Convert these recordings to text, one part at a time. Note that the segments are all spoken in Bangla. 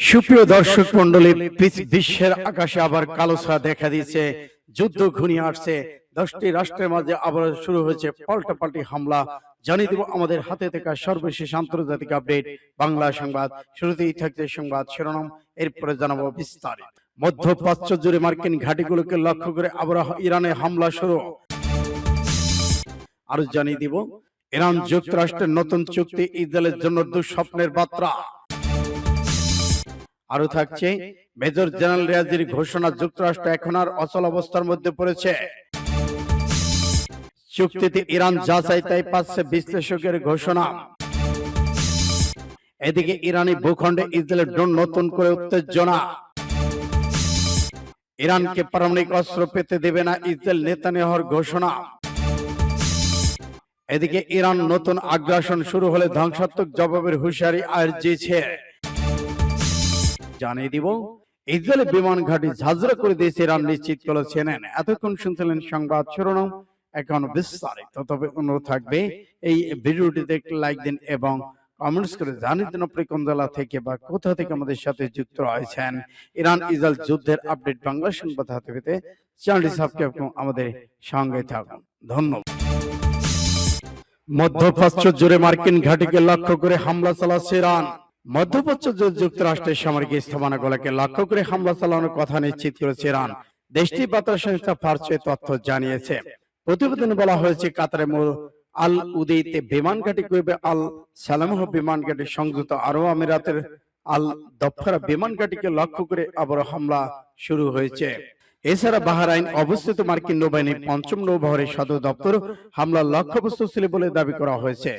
সুপ্রিয় দর্শক মন্ডলী, বিশ্বের আকাশে আবার কালো ছায়া দেখা দিয়েছে। যুদ্ধ ঘনিয়ে আসছে। 10টি রাষ্ট্রের মাঝে আবার শুরু হয়েছে পাল্টাপাল্টি হামলা। জানিয়ে দেব আমাদের হাতে থাকা সর্বশেষ আন্তর্জাতিক আপডেট বাংলা সংবাদ। শুরুতেই থাকছে সংবাদ শিরোনাম, এরপরে জানাবো বিস্তারিত। মধ্যপ্রাচ্য জুড়ে মার্কিন ঘাঁটিগুলোকে লক্ষ্য করে আবার ইরানে হামলা শুরু। আরো জানিয়ে দিব ইরান যুক্তরাষ্ট্রের নতুন চুক্তি ইসরায়েলের জন্য দুঃস্বপ্নের বার্তা। আরো থাকছে মেজর জেনারেল রিয়াজির ঘোষণা, যুক্তরাষ্ট্র এখন আর অচল অবস্থার মধ্যে পড়েছে। চুক্তিতে ইরান যা চাই তাই পাচ্ছে বিশ্লেষকের ঘোষণা। এদিকে ইরানি ভূখণ্ডে ইসরায়েলের ড্রোন নতুন করে উত্তেজনা। ইরানকে পারমাণবিক অস্ত্র পেতে দেবে না ইসরায়েল, নেতানিয়াহুর ঘোষণা। এদিকে ইরান নতুন আগ্রাসন শুরু হলে ধ্বংসাত্মক জবাবের হুঁশিয়ারি দিয়েছে। জানিয়ে দিব ইসরায়েলের বিমান ঘাঁটি ঝাঁঝরা করে দিয়েছে ইরান, নিশ্চিত করেছেন। এতক্ষণ শুনছিলেন সংবাদ শিরোনাম, এখন বিস্তারিত। তবে অনুরোধ থাকবে এই ভিডিওটিতে একটি লাইক দিন এবং কমেন্টস করে জানিয়ে দিন আপনি কোন জেলা থেকে বা কোথা থেকে আমাদের সাথে যুক্ত রয়েছেন। ইরান ইসরায়েল যুদ্ধের আপডেট বাংলা সংবাদ হাতে পেতে চ্যানেলটি সাবস্ক্রাইব করুন, আমাদের সঙ্গে থাকুন। ধন্যবাদ। মধ্যপ্রাচ্য জুড়ে মার্কিন ঘাঁটিকে লক্ষ্য করে হামলা চালাচ্ছে ইরান। মধ্যপ্রাচ্য যুক্তরাষ্ট্রের সামরিক স্থাপনাগুলোকে লক্ষ্য করে হামলা চালানোর কথা নিশ্চিত করেছে ইরান। দেশটির বার্তা সংস্থা ফার্স তথ্য জানিয়েছে। প্রতিবেদনে বলা হয়েছে কাতারের আল উদেইতে বিমান ঘাঁটি করবে আল সালামহ বিমান ঘাঁটি, সংযুক্ত আরব আমিরাতের আল দফরা বিমান ঘাঁটিকে লক্ষ্য করে আবার হামলা শুরু হয়েছে। এছাড়া বাহরাইন অবস্থিত মার্কিন নৌবাহিনীর 5ম নৌবহরের সদর দপ্তর হামলার লক্ষ্যবস্তু ছিল বলে দাবি করা হয়েছে।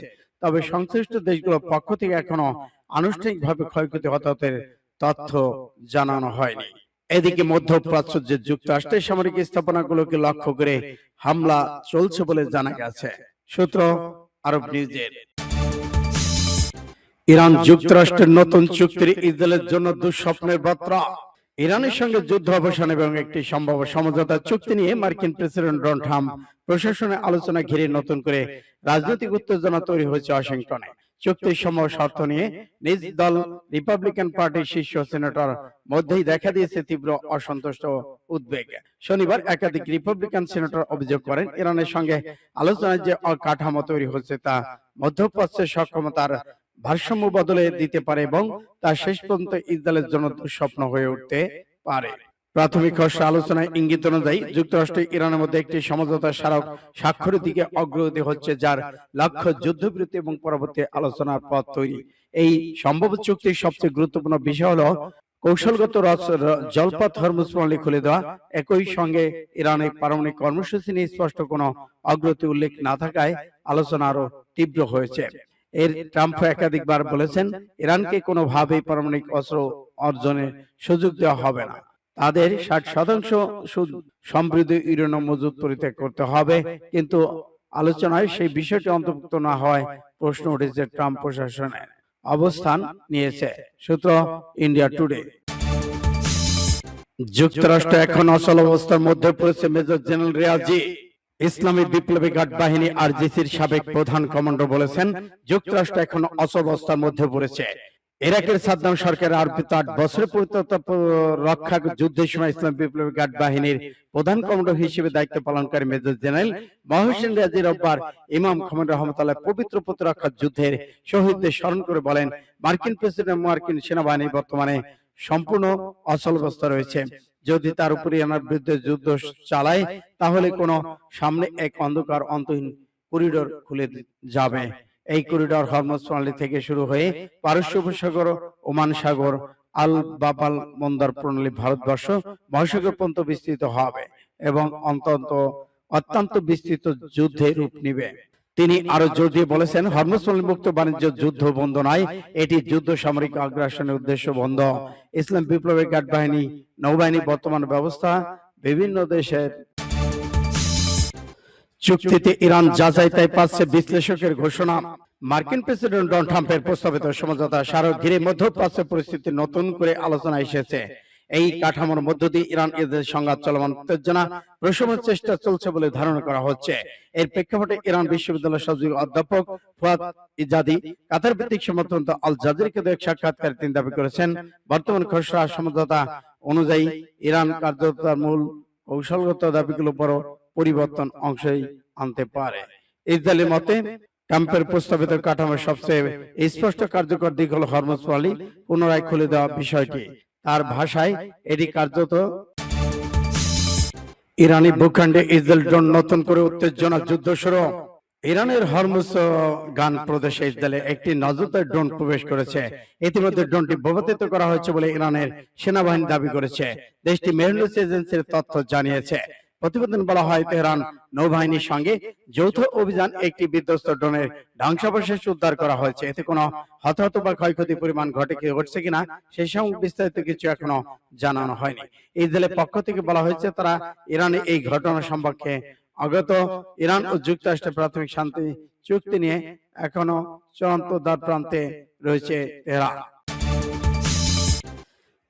তবে সংশ্লিষ্ট দেশগুলোর পক্ষ থেকে এখনো আনুষ্ঠানিকভাবে ক্ষয়ক্ষতি হতাহতের তথ্য জানানো হয়নি। এদিকে মধ্যপ্রাচ্য যে যুক্তরাষ্ট্রের সামরিক স্থাপনাগুলোকে লক্ষ্য করে হামলা চলছে বলে জানা গেছে। সূত্র আরব নিউজের। ইরান যুক্তরাষ্ট্রের নতুন চুক্তির ইসরায়েলের জন্য দুঃস্বপ্নের বার্তা। ইরানের সঙ্গে যুদ্ধ অবসান এবং একটি সম্ভাব্য সমঝোতা চুক্তি নিয়ে মার্কিন প্রেসিডেন্ট ডোনাল্ড ট্রাম্প প্রশাসনের আলোচনা ঘিরে নতুন করে রাজনৈতিক উত্তেজনা তৈরি হয়েছে ওয়াশিংটনে। চুক্তির সম্ভাব্য শর্ত নিয়ে নিজ দল রিপাবলিকান পার্টির শীর্ষ সিনেটর মধ্যেই দেখা দিয়েছে তীব্র অসন্তোষ ও উদ্বেগ। শনিবার একাধিক রিপাবলিকান সিনেটর অভিযোগ করেন, ইরানের সঙ্গে আলোচনায় যে কাঠামো তৈরি হচ্ছে তা মধ্যপ্রাচ্যের সক্ষমতার ভারসাম্য বদলে দিতে পারে এবং তা শেষ পর্যন্ত ইসরায়েলের জন্য দুঃস্বপ্ন হয়ে উঠতে পারে। প্রাথমিক আলোচনায় ইঙ্গিত অনুযায়ী যুক্তরাষ্ট্র ইরানের মধ্যে একটি সমঝোতা স্মারক স্বাক্ষরের দিকে অগ্রগতি হচ্ছে, যার লক্ষ্য যুদ্ধবিরতি এবং পরবর্তী আলোচনার পথ তৈরি। এই সম্ভব চুক্তির সবচেয়ে গুরুত্বপূর্ণ বিষয় হলো কৌশলগত জলপথ হরমুজ প্রণালী খুলে দেওয়া। একই সঙ্গে ইরানের পারমাণবিক কর্মসূচি নিয়ে স্পষ্ট কোনো অগ্রগতি উল্লেখ না থাকায় আলোচনা আরো তীব্র হয়েছে। ট্রাম্প একাধিকবার বলেছেন, ইরানকে কোনোভাবেই পারমাণবিক অস্ত্র অর্জনের সুযোগ দেওয়া হবে না। তাদের 60% সমৃদ্ধ ইউরেনিয়াম মজুদ পরিত্যাগ করতে হবে, কিন্তু আলোচনায় সেই বিষয়টি অন্তর্ভুক্ত না হয় প্রশ্ন উঠেছে ট্রাম্প প্রশাসনের অবস্থান নিয়েছে। সূত্র ইন্ডিয়া টুডে। যুক্তরাষ্ট্র এখন অচল অবস্থার মধ্যে পড়েছে, মেজর জেনারেল রিয়াজি। ইসলামী বিপ্লবী গার্ড বাহিনী আরজিসির সাবেক প্রধান কমান্ডার বলেছেন, যুক্তরাষ্ট্র এখন অচল অবস্থার মধ্যে পড়েছে। ইরাকের সাদ্দাম সরকারের আরোপিত 8 বছরের রক্ষা যুদ্ধের সময় ইসলামী বিপ্লবী গার্ড বাহিনীর প্রধান কমান্ডার হিসেবে দায়িত্ব পালনকারী মেজর জেনারেল মহসিন রিয়াজি রোববার ইমাম খোমেনি রহমতুল্লাহ পবিত্র প্রতিরক্ষা যুদ্ধের শহীদদের স্মরণ করে বলেন, মার্কিন প্রেসিডেন্ট মার্কিন সেনাবাহিনী বর্তমানে সম্পূর্ণ অচল অবস্থা রয়েছে। যদি তার উপরে ইরানের বিরুদ্ধে যুদ্ধ চালায় তাহলে কোনো সামনে এক অন্ধকার অন্তহীন করিডোর খুলে যাবে। এই করিডোর হরমুজ প্রণালী থেকে শুরু হয়ে পারস্য উপসাগর, ওমান সাগর, আল বাবাল বন্দর প্রণালী ভারতবর্ষ মহাসাগর পর্যন্ত বিস্তৃত হবে এবং অত্যন্ত বিস্তৃত যুদ্ধে রূপ নিবে। তিনি আরো জোর দিয়ে বলেছেন, হরমুজ প্রণালী মুক্ত বাণিজ্য যুদ্ধ বন্ধ নয়, এটি যুদ্ধ সামরিক আগ্রাসনের উদ্দেশ্য বন্ধ। ইসলাম বিপ্লবী গার্ড বাহিনী নৌবাহিনী বর্তমান ব্যবস্থা বিভিন্ন দেশের চুক্তিতে ইরান যা চাই তাই পাচ্ছে, বিশ্লেষকের ঘোষণা। মার্কিন প্রেসিডেন্ট ডোনাল্ড ট্রাম্পের প্রস্তাবিত সমঝোতা স্মারক ঘিরে মধ্যপ্রাচ্যের পরিস্থিতি নতুন করে আলোচনা এসেছে। এই কাঠামোর মধ্য দিয়ে ইরান ইসরায়েল সংঘাত চলমান উত্তেজনা প্রশমনের চেষ্টা চলছে বলে ধারণা করা হচ্ছে। এর প্রেক্ষাপটে ইরান বিশ্ববিদ্যালয়ের সহযোগী অধ্যাপক ফুয়াদ ইজাদি কাতার ভিত্তিক সংবাদ আল জাজিরাকে দেওয়া এক সাক্ষাৎকারে তিনি দাবি করেছেন, বর্তমান খসড়া সমঝোতা অনুযায়ী ইরান কার্যত তার মূল কৌশলগত দাবিগুলোর উপর পরিবর্তন অংশই আনতে পারে। ইসরায়েলের মতে ট্রাম্পের প্রস্তাবিত কাঠামোর সবচেয়ে স্পষ্ট কার্যকর দিক হল হরমুজ প্রণালী পুনরায় খুলে দেওয়া বিষয়টি। তার ভাষায় এটি কার্যত ইরানি ভূখণ্ডে ইসরায়েল ড্রোন নতুন করে উত্তেজনা যুদ্ধ শুরু। ইরানের হরমুজ গান প্রদেশে ইসরায়েলে একটি নজরদারি ড্রোন প্রবেশ করেছে। ইতিমধ্যে ড্রোনটি ভূপাতিত করা হয়েছে বলে ইরানের সেনাবাহিনী দাবি করেছে। দেশটি মেহরুজ এজেন্সির তথ্য জানিয়েছে। প্রতিবেদন বলা হয়, তেহরান নৌবাহিনীর সঙ্গে যৌথ অভিযান একটি বিধ্বস্ত ড্রোনের ধ্বংসাবশেষ উদ্ধার করা হয়েছে। এতে কোনো হতাহত বা ক্ষয়ক্ষতির পরিমাণ ঘটছে কিনা সেই সঙ্গে বিস্তারিত কিছু এখনো জানানো হয়নি। ইসরায়েলের পক্ষ থেকে বলা হয়েছে, তারা ইরানে এই ঘটনা সম্পর্কে অগত। ইরান ও যুক্তরাষ্ট্রের প্রাথমিক শান্তি চুক্তি নিয়ে এখনো চূড়ান্ত দ্বার প্রান্তে রয়েছে তেহরান।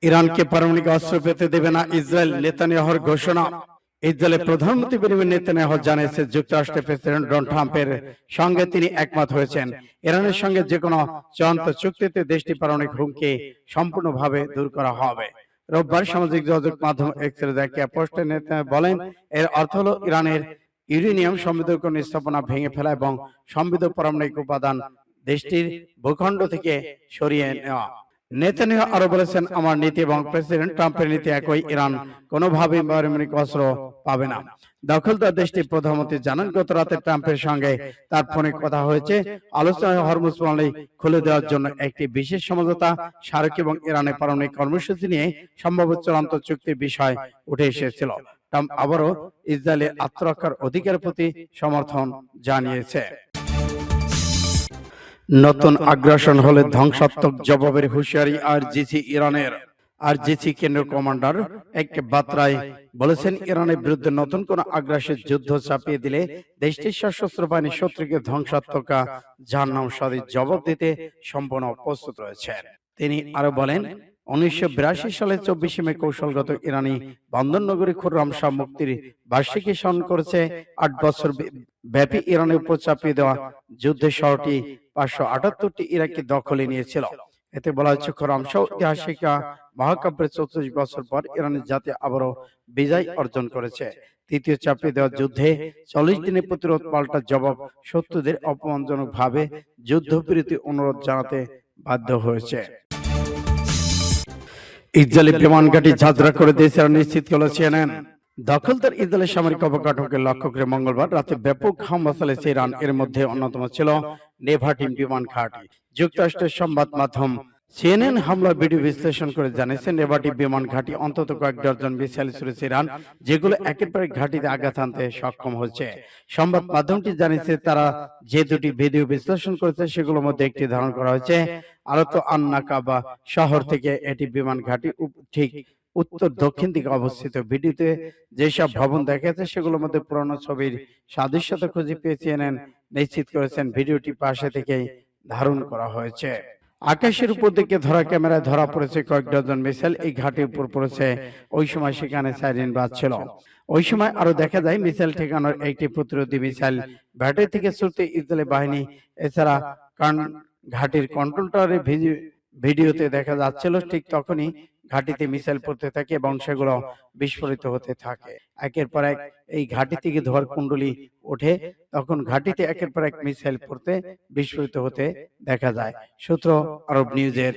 ইরানকে পারমাণবিক অস্ত্র পেতে দেবে না ইসরায়েল, নেতানিয়াহুর ঘোষণা। ইসরায়েলের প্রধানমন্ত্রী বেনিয়ামিন নেতানিয়াহু জানিয়েছে, যুক্তরাষ্ট্রের প্রেসিডেন্ট ডোনাল্ড ট্রাম্পের সঙ্গে তিনি একমত হয়েছেন। ইরানের সঙ্গে যে কোনো চূড়ান্ত চুক্তিতে দেশটি পারমাণবিক হুমকি সম্পূর্ণভাবে দূর করা হবে। রোববার সামাজিক যোগাযোগ মাধ্যম এক্সের এক পোস্টে নেতানিয়াহু বলেন, এর অর্থ হলো ইরানের ইউরেনিয়াম সমৃদ্ধ স্থাপনা ভেঙে ফেলা এবং সমৃদ্ধ পারমাণবিক উপাদান দেশটির ভূখণ্ড থেকে সরিয়ে নেওয়া। নেতানিয়াহু আরো বলেছেন, আমার নীতি এবং প্রেসিডেন্ট ট্রাম্পের নীতি একই, ইরান কোনোভাবেই পারমাণবিক অস্ত্র পাবে না। দখলদার দেশটির প্রধানমন্ত্রী জানান, গত রাতে ট্রাম্পের সঙ্গে তার ফোনে কথা হয়েছে। আলোচনায় হরমুজ প্রণালী খুলে দেওয়ার জন্য একটি বিশেষ সমঝোতা স্মারক এবং ইরানের পারমাণবিক কর্মসূচি নিয়ে সম্ভাব্য চূড়ান্ত চুক্তির বিষয় উঠে এসেছিল। ট্রাম্প আবারও ইসরায়েলের আত্মরক্ষার অধিকারের প্রতি সমর্থন জানিয়েছে। নতুন আগ্রাসন হলে ধ্বংসাত্মক জবাবের হুঁশিয়ারি আরজিসি ইরানের। আরজিসি কেন্দ্রীয় কমান্ডার এক বার্তায় বলেছেন, ইরানের বিরুদ্ধে নতুন কোন আগ্রাসী যুদ্ধ চাপিয়ে দিলে দেশটির সশস্ত্র বাহিনী শত্রুকে ধ্বংসাত্মক জাহান্নামস্বাদী জবাব দিতে সম্পূর্ণ প্রস্তুত রয়েছে। তিনি আরো বলেন, 1982 সালে 24 মে কৌশলগত ইরানি বন্দর নগরী খুররাম শাহ মুক্তির বার্ষিকী স্মরণ করেছে। 8 বছর ব্যাপী ইরানের উপর চাপিয়ে দেওয়া যুদ্ধে শহরটি 578টি ইরাকি দখলে নিয়েছিল। এতে বলা হচ্ছে, খুররাম শাহ ঐতিহাসিক মহাকাব্যের 34 বছর পর ইরানের জাতি আবারও বিজয় অর্জন করেছে। তৃতীয় চাপিয়ে দেওয়া যুদ্ধে 40 দিনের প্রতিরোধ পাল্টা জবাব শত্রুদের অপমানজনক ভাবে যুদ্ধবিরতি অনুরোধ জানাতে বাধ্য হয়েছে। ইসরায়েলি বিমান ঘাঁটি ঝাঁঝরা করে দিয়েছে নিশ্চিত করল সিএনএন। দখলদার ইসরায়েলের সামরিক অবকাঠামোকে লক্ষ্য করে মঙ্গলবার রাতে ব্যাপক হামলা চালিয়েছে ইরান। এর মধ্যে অন্যতম ছিল নেভাটিম বিমান ঘাঁটি। যুক্তরাষ্ট্রের সংবাদ মাধ্যম সিএনএন হামলার ভিডিও বিশ্লেষণ করে জানিয়েছে, নেভাটিম বিমান ঘাঁটি অন্তত কয়েক ডজন মিসাইল ছুড়েছে ইরান, যেগুলো একের পর এক ঘাঁটিতে আঘাত হানতে সক্ষম হয়েছে। সংবাদ মাধ্যমটি জানিয়েছে, তারা যে দুটি ভিডিও বিশ্লেষণ করেছে সেগুলোর মধ্যে একটি ধারণ করা হয়েছে আলত আন-নাকাবা শহর থেকে। এটি বিমান ঘাঁটি ঠিক উত্তর দক্ষিণ দিকে অবস্থিত। ভিডিওতে যেসব ভবন দেখা যাচ্ছে সেগুলোর মধ্যে পুরনো ছবির সাদৃশ্যতা খুঁজে পেয়ে সিএনএন নিশ্চিত করেছেন ভিডিওটি পাশে থেকেই ধারণ করা হয়েছে। আকাশের উপর দিকে ধরা ক্যামেরায় ধরা পড়েছে কয়েক ডজন মিসাইল এই ঘাঁটির উপর পড়েছে। ওই সময় সেখানে সাইরেন বাজছিল। ওই সময় আরো দেখা যায় মিসাইল ঠেকানোর একটি প্রতিরোধী মিসাইল ব্যাটারি থেকে ছুটতে ইসরায়েলি বাহিনী। এছাড়া ঘাঁটির কন্ট্রোল টাওয়ারে ভিডিওতে দেখা যাচ্ছিল ঠিক তখনই ঘাঁটিতে মিসাইল পড়তে থাকে এবং সেগুলো বিস্ফোরিত হতে থাকে। একের পর এক এই ঘাঁটি থেকে ধোঁয়ার কুণ্ডলী ওঠে, তখন ঘাঁটিতে একের পর এক মিসাইল পড়তে বিস্ফোরিত হতে দেখা যায়। সূত্র আরব নিউজের।